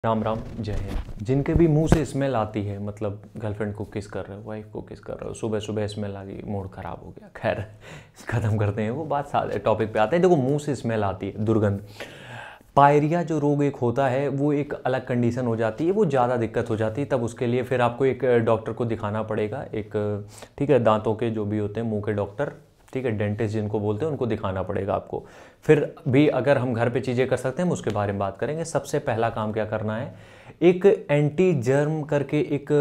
राम राम, जय हिंद। जिनके भी मुंह से स्मेल आती है, मतलब गर्लफ्रेंड को किस कर रहे हो, वाइफ को किस कर रहे हो, सुबह सुबह स्मेल आ गई, मूड खराब हो गया। खैर ख़त्म करते हैं वो बात, सारे टॉपिक पे आते हैं। देखो, मुंह से स्मेल आती है, दुर्गंध, पायरिया जो रोग एक होता है वो एक अलग कंडीशन हो जाती है, वो ज़्यादा दिक्कत हो जाती है। तब उसके लिए फिर आपको एक डॉक्टर को दिखाना पड़ेगा, एक ठीक है, दांतों के जो भी होते हैं, मुंह के डॉक्टर, ठीक है, डेंटिस्ट जिनको बोलते हैं, उनको दिखाना पड़ेगा आपको। फिर भी अगर हम घर पे चीज़ें कर सकते हैं, हम उसके बारे में बात करेंगे। सबसे पहला काम क्या करना है, एक एंटी जर्म करके एक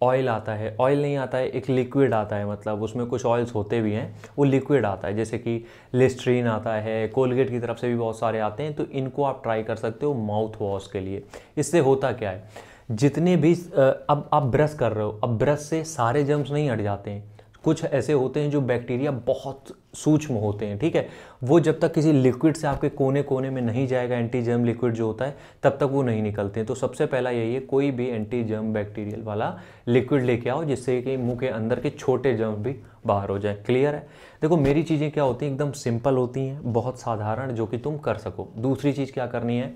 ऑयल आता है, ऑयल नहीं आता है, एक लिक्विड आता है, मतलब उसमें कुछ ऑयल्स होते भी हैं, वो लिक्विड आता है, जैसे कि लिस्ट्रीन आता है, कोलगेट की तरफ से भी बहुत सारे आते हैं। तो इनको आप ट्राई कर सकते हो माउथ वॉश के लिए। इससे होता क्या है, जितने भी अब आप ब्रश कर रहे हो, अब ब्रश से सारे जर्म्स नहीं हट जाते हैं, कुछ ऐसे होते हैं जो बैक्टीरिया बहुत सूक्ष्म होते हैं, ठीक है, वो जब तक किसी लिक्विड से आपके कोने कोने में नहीं जाएगा, एंटी जर्म लिक्विड जो होता है, तब तक वो नहीं निकलते हैं। तो सबसे पहला यही है, कोई भी एंटी जर्म बैक्टीरियल वाला लिक्विड लेके आओ, जिससे कि मुंह के अंदर के छोटे जर्म भी बाहर हो जाए। क्लियर है? देखो, मेरी चीज़ें क्या होती हैं, एकदम सिंपल होती हैं, बहुत साधारण, जो कि तुम कर सको। दूसरी चीज़ क्या करनी है,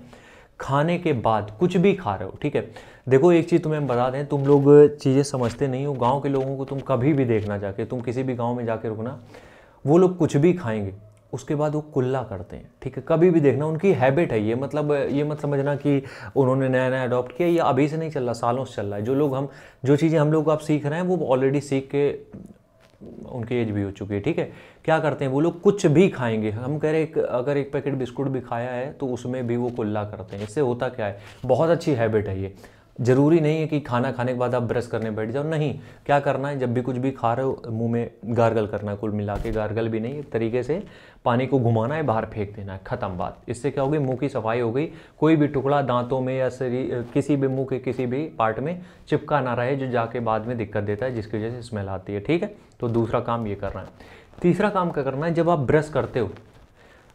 खाने के बाद कुछ भी खा रहे हो, ठीक है, देखो एक चीज़ तुम्हें बता दें, तुम लोग चीज़ें समझते नहीं हो। गांव के लोगों को तुम कभी भी देखना, जाके तुम किसी भी गांव में जाके रुकना, वो लोग कुछ भी खाएंगे उसके बाद वो कुल्ला करते हैं, ठीक है, कभी भी देखना, उनकी हैबिट है ये। मतलब ये मत समझना कि उन्होंने नया नया अडॉप्ट किया, ये अभी से नहीं चल रहा, सालों से चल रहा है। जो चीज़ें हम लोग अब सीख रहे हैं, वो ऑलरेडी सीख के उनकी एज भी हो चुकी है, ठीक है। क्या करते हैं वो लोग, कुछ भी खाएंगे, हम कह रहे अगर एक पैकेट बिस्कुट भी खाया है तो उसमें भी वो कुल्ला करते हैं। इससे होता क्या है, बहुत अच्छी हैबिट है ये। ज़रूरी नहीं है कि खाना खाने के बाद आप ब्रश करने बैठ जाओ, नहीं। क्या करना है, जब भी कुछ भी खा रहे हो, मुंह में गार्गल करना है, कुल मिला के, गार्गल भी नहीं, एक तरीके से पानी को घुमाना है, बाहर फेंक देना है, ख़त्म बात। इससे क्या होगी, मुंह की सफाई हो गई, कोई भी टुकड़ा दांतों में या शरीर किसी भी मुंह के किसी भी पार्ट में चिपका ना रहे, जो जाके बाद में दिक्कत देता है, जिसकी वजह से स्मेल आती है, ठीक है। तो दूसरा काम ये करना है। तीसरा काम क्या करना है, जब आप ब्रश करते हो,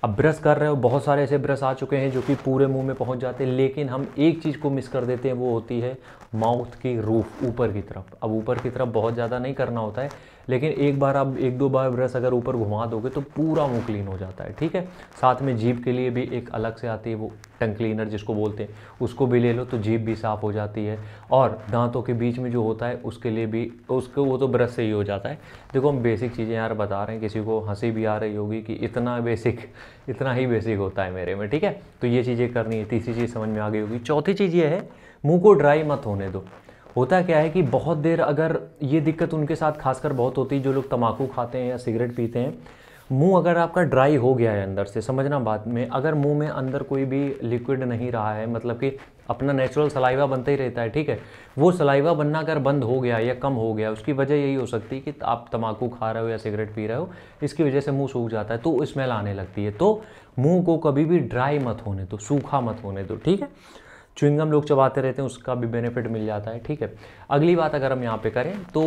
अब ब्रश कर रहे हो, बहुत सारे ऐसे ब्रश आ चुके हैं जो कि पूरे मुंह में पहुंच जाते हैं, लेकिन हम एक चीज़ को मिस कर देते हैं, वो होती है माउथ की रूफ, ऊपर की तरफ। अब ऊपर की तरफ बहुत ज़्यादा नहीं करना होता है, लेकिन एक बार आप एक दो बार ब्रश अगर ऊपर घुमा दोगे तो पूरा मुंह क्लीन हो जाता है, ठीक है। साथ में जीभ के लिए भी एक अलग से आती है, वो टंग क्लीनर जिसको बोलते हैं, उसको भी ले लो तो जीभ भी साफ़ हो जाती है। और दांतों के बीच में जो होता है उसके लिए भी, उसको वो तो ब्रश से ही हो जाता है। देखो, हम बेसिक चीज़ें यार बता रहे हैं, किसी को हंसी भी आ रही होगी कि इतना ही बेसिक होता है मेरे में, ठीक है। तो ये चीज़ें करनी है। तीसरी चीज़ समझ में आ गई होगी। चौथी चीज़ ये है, मुंह को ड्राई मत होने दो। होता क्या है कि बहुत देर, अगर ये दिक्कत उनके साथ खासकर बहुत होती है जो लोग तंबाकू खाते हैं या सिगरेट पीते हैं, मुंह अगर आपका ड्राई हो गया है अंदर से, समझना बात में, अगर मुंह में अंदर कोई भी लिक्विड नहीं रहा है, मतलब कि अपना नेचुरल सलाइवा बनता ही रहता है, ठीक है, वो सलाइवा बनना अगर बंद हो गया या कम हो गया, उसकी वजह यही हो सकती है कि आप तंबाकू खा रहे हो या सिगरेट पी रहे हो, इसकी वजह से मुंह सूख जाता है, तो स्मेल आने लगती है। तो मुंह को कभी भी ड्राई मत होने दो, सूखा मत होने दो, ठीक है। च्युइंगम लोग चबाते रहते हैं, उसका भी बेनिफिट मिल जाता है, ठीक है। अगली बात अगर हम यहाँ पे करें तो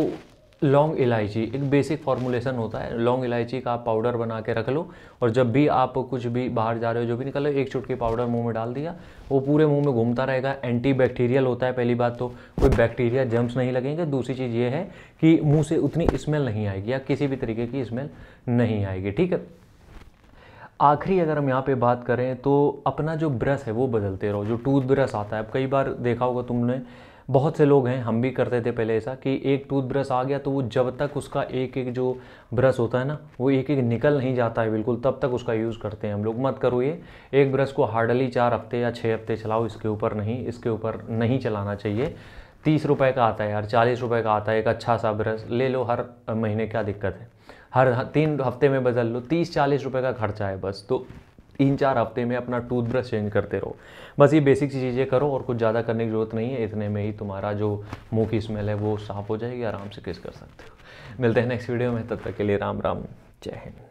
लौंग इलायची, एक बेसिक फॉर्मुलेशन होता है, लौंग इलायची का आप पाउडर बना के रख लो, और जब भी आप कुछ भी बाहर जा रहे हो, जो भी निकल, एक चुटकी पाउडर मुंह में डाल दिया, वो पूरे मुंह में घूमता रहेगा। एंटी बैक्टीरियल होता है, पहली बात तो कोई बैक्टीरिया जर्म्स नहीं लगेंगे। दूसरी चीज़ ये है कि मुंह से उतनी स्मेल नहीं आएगी, या किसी भी तरीके की स्मेल नहीं आएगी, ठीक है। आखिरी अगर हम यहाँ पे बात करें तो अपना जो ब्रश है वो बदलते रहो, जो टूथ ब्रश आता है। अब कई बार देखा होगा तुमने, बहुत से लोग हैं, हम भी करते थे पहले ऐसा, कि एक टूथ ब्रश आ गया तो वो जब तक उसका एक एक जो ब्रश होता है ना, वो एक एक निकल नहीं जाता है बिल्कुल, तब तक उसका यूज़ करते हैं हम लोग। मत करो ये, एक ब्रश को हार्डली 4 हफ्ते या 6 हफ्ते चलाओ, इसके ऊपर नहीं चलाना चाहिए। 30 रुपये का आता है यार, 40 रुपये का आता है, एक अच्छा सा ब्रश ले लो, हर महीने क्या दिक्कत है, हर 3 हफ्ते में बदल लो, 30-40 रुपये का खर्चा है बस। तो 3-4 हफ्ते में अपना टूथब्रश चेंज करते रहो, बस ये बेसिक चीज़ें करो, और कुछ ज़्यादा करने की ज़रूरत नहीं है। इतने में ही तुम्हारा जो मुंह की स्मेल है वो साफ़ हो जाएगी, आराम से किस कर सकते हो। मिलते हैं नेक्स्ट वीडियो में, तब तक के लिए राम राम, जय हिंद।